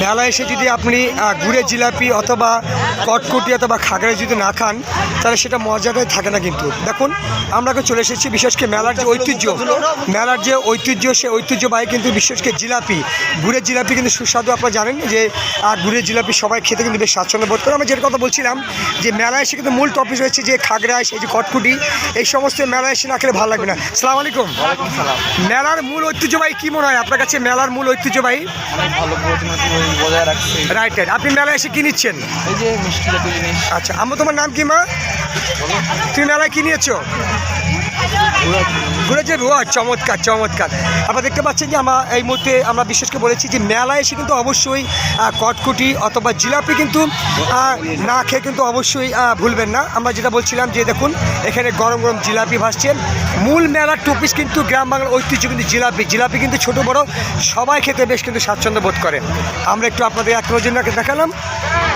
মেলায় এসে যদি আপনি গুড়ের জিলাপি অথবা কটকটি অথবা খাগড়া যদি না খান তাহলে সেটা মজাটাই থাকে না। কিন্তু দেখুন আমরা চলে এসেছি বিশেষ করে মেলার যে ঐতিহ্য সেই ঐতিহ্যবাহী কিন্তু বিশেষ করে জিলাপি, গুড়ের জিলাপি কিন্তু সুস্বাদু। আপনারা জানেন যে গুড়ের জিলাপি সবাই খেতে কিন্তু বেশ স্বাচ্ছন্দ্য বোধ করে। আমরা যেটা কথা বলছিলাম যে মেলায় এসে কিন্তু মূল টপিক রয়েছে যে খাগড়া, এই যে কটকুটি, এই সমস্ত মেলায় এসে না খেলে ভালো লাগবে না। সালাম আলাইকুম। মেলার মূল ঐতিহ্যবাহী কী মনে হয় আপনার কাছে? মেলার মূল ঐতিহ্যবাহী রাইট রাইট। আপনি মেলায় এসে কি নিচ্ছেন? এই যে মিষ্টি জাতীয় জিনিস। আচ্ছা আম্মা, তোমার নাম কি মা? তুমি মেলায় কি নিয়েছো? ঘুরেছে রোয়া। চমৎকার চমৎকার। আপনারা দেখতে পাচ্ছেন যে এই মুহূর্তে আমরা বিশেষ করে বলেছি যে মেলায় এসে কিন্তু অবশ্যই কটকুটি অথবা জিলাপি কিন্তু না খেয়ে কিন্তু অবশ্যই ভুলবেন না। আমরা যেটা বলছিলাম যে দেখুন এখানে গরম গরম জিলাপি ভাসছেন। মূল মেলার টপিস কিন্তু গ্রাম বাংলার ঐতিহ্য কিন্তু জিলাপি কিন্তু ছোটো বড়ো সবাই খেতে বেশ কিন্তু স্বাচ্ছন্দ্য বোধ করে। আমরা একটু আপনাদের এক নজর দেখালাম।